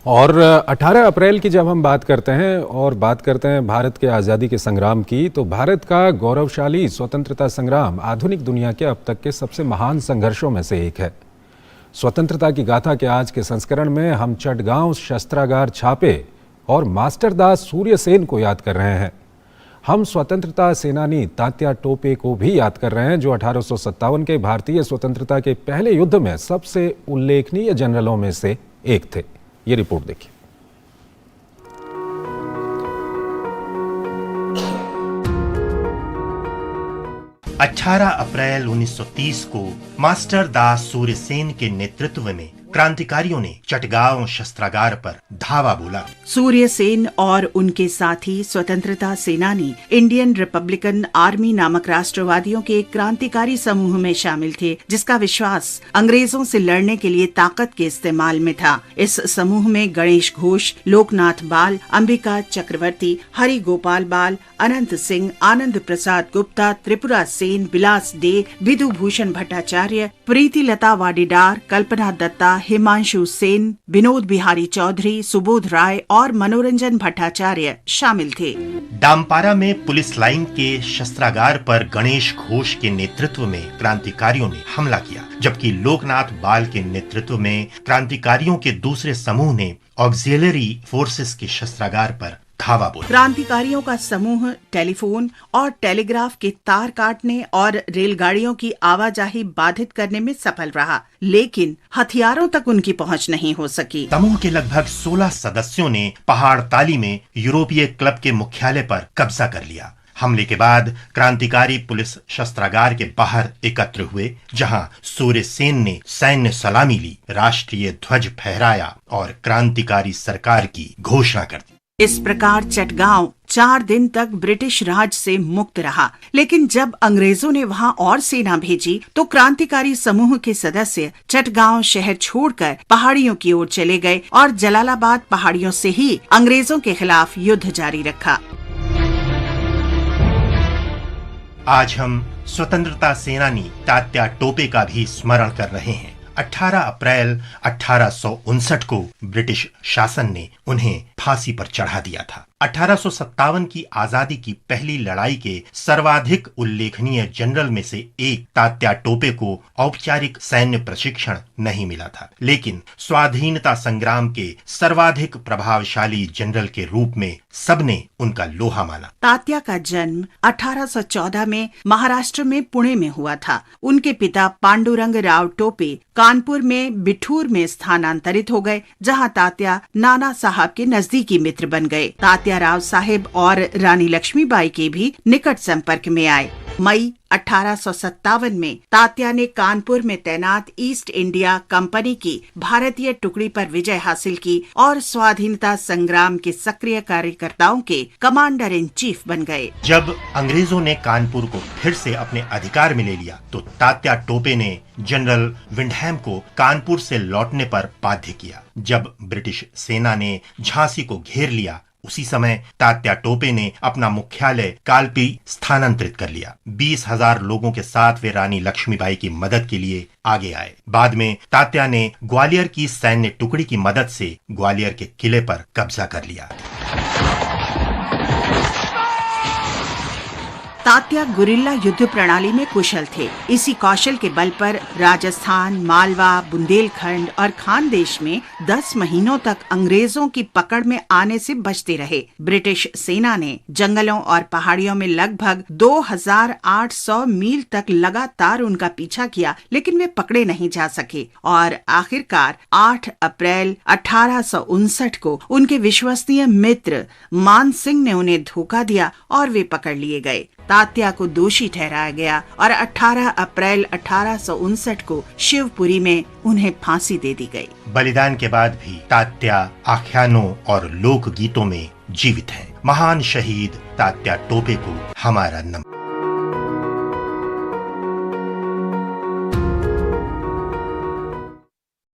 और 18 अप्रैल की जब हम बात करते हैं और बात करते हैं भारत के आज़ादी के संग्राम की, तो भारत का गौरवशाली स्वतंत्रता संग्राम आधुनिक दुनिया के अब तक के सबसे महान संघर्षों में से एक है। स्वतंत्रता की गाथा के आज के संस्करण में हम चटगांव शस्त्रागार छापे और मास्टरदास सूर्यसेन को याद कर रहे हैं। हम स्वतंत्रता सेनानी तात्या टोपे को भी याद कर रहे हैं, जो 1857 के भारतीय स्वतंत्रता के पहले युद्ध में सबसे उल्लेखनीय जनरलों में से एक थे। ये रिपोर्ट देखिए। अठारह अप्रैल 1930 को मास्टरदास सूर्यसेन के नेतृत्व में क्रांतिकारियों ने चटगांव शस्त्रागार पर धावा बोला। सूर्यसेन और उनके साथी स्वतंत्रता सेनानी इंडियन रिपब्लिकन आर्मी नामक राष्ट्रवादियों के एक क्रांतिकारी समूह में शामिल थे, जिसका विश्वास अंग्रेजों से लड़ने के लिए ताकत के इस्तेमाल में था। इस समूह में गणेश घोष, लोकनाथ बाल, अंबिका चक्रवर्ती, हरि गोपाल बाल, अनंत सिंह, आनंद प्रसाद गुप्ता, त्रिपुरा सेन, विलास डे, विधु भूषण भट्टाचार्य, प्रीति लता वाडेदार, कल्पना दत्ता, हिमांशु सेन, विनोद बिहारी चौधरी, सुबोध राय और मनोरंजन भट्टाचार्य शामिल थे। डामपारा में पुलिस लाइन के शस्त्रागार पर गणेश घोष के नेतृत्व में क्रांतिकारियों ने हमला किया, जबकि लोकनाथ बाल के नेतृत्व में क्रांतिकारियों के दूसरे समूह ने ऑक्सिलरी फोर्सेस के शस्त्रागार पर धावा बोला। क्रांतिकारियों का समूह टेलीफोन और टेलीग्राफ के तार काटने और रेलगाड़ियों की आवाजाही बाधित करने में सफल रहा, लेकिन हथियारों तक उनकी पहुंच नहीं हो सकी। समूह के लगभग 16 सदस्यों ने पहाड़ ताली में यूरोपीय क्लब के मुख्यालय पर कब्जा कर लिया। हमले के बाद क्रांतिकारी पुलिस शस्त्रागार के बाहर एकत्र हुए, जहां सूर्यसेन ने सैन्य सलामी ली, राष्ट्रीय ध्वज फहराया और क्रांतिकारी सरकार की घोषणा कर दी। इस प्रकार चटगांव 4 दिन तक ब्रिटिश राज से मुक्त रहा, लेकिन जब अंग्रेजों ने वहां और सेना भेजी तो क्रांतिकारी समूह के सदस्य चटगांव शहर छोड़कर पहाड़ियों की ओर चले गए और जलालाबाद पहाड़ियों से ही अंग्रेजों के खिलाफ युद्ध जारी रखा। आज हम स्वतंत्रता सेनानी तात्या टोपे का भी स्मरण कर रहे हैं। 18 अप्रैल 1859 को ब्रिटिश शासन ने उन्हें फांसी पर चढ़ा दिया था। 1857 की आजादी की पहली लड़ाई के सर्वाधिक उल्लेखनीय जनरल में से एक तात्या टोपे को औपचारिक सैन्य प्रशिक्षण नहीं मिला था, लेकिन स्वाधीनता संग्राम के सर्वाधिक प्रभावशाली जनरल के रूप में सबने उनका लोहा माना। तात्या का जन्म 1814 में महाराष्ट्र में पुणे में हुआ था। उनके पिता पांडुरंग राव टोपे कानपुर में बिठूर में स्थानांतरित हो गए, जहां तात्या नाना साहब के नजदीकी मित्र बन गए। तात्या राव साहेब और रानी लक्ष्मीबाई के भी निकट संपर्क में आए। मई 1857 में तात्या ने कानपुर में तैनात ईस्ट इंडिया कंपनी की भारतीय टुकड़ी पर विजय हासिल की और स्वाधीनता संग्राम के सक्रिय कार्यकर्ताओं के कमांडर इन चीफ बन गए। जब अंग्रेजों ने कानपुर को फिर से अपने अधिकार में ले लिया, तो तात्या टोपे ने जनरल विंडहैम को कानपुर से लौटने पर बाध्य किया। जब ब्रिटिश सेना ने झांसी को घेर लिया, उसी समय तात्या टोपे ने अपना मुख्यालय कालपी स्थानांतरित कर लिया। 20,000 लोगों के साथ वे रानी लक्ष्मीबाई की मदद के लिए आगे आए। बाद में तात्या ने ग्वालियर की सैन्य टुकड़ी की मदद से ग्वालियर के किले पर कब्जा कर लिया। तात्या गुरिल्ला युद्ध प्रणाली में कुशल थे। इसी कौशल के बल पर राजस्थान, मालवा, बुंदेलखंड और खानदेश में 10 महीनों तक अंग्रेजों की पकड़ में आने से बचते रहे। ब्रिटिश सेना ने जंगलों और पहाड़ियों में लगभग 2800 मील तक लगातार उनका पीछा किया, लेकिन वे पकड़े नहीं जा सके और आखिरकार 8 अप्रैल 1859 को उनके विश्वसनीय मित्र मान सिंह ने उन्हें धोखा दिया और वे पकड़ लिए गए। तात्या को दोषी ठहराया गया और 18 अप्रैल 1859 को शिवपुरी में उन्हें फांसी दे दी गई। बलिदान के बाद भी तात्या आख्यानों और लोक गीतों में जीवित हैं। महान शहीद तात्या टोपे को हमारा नमन।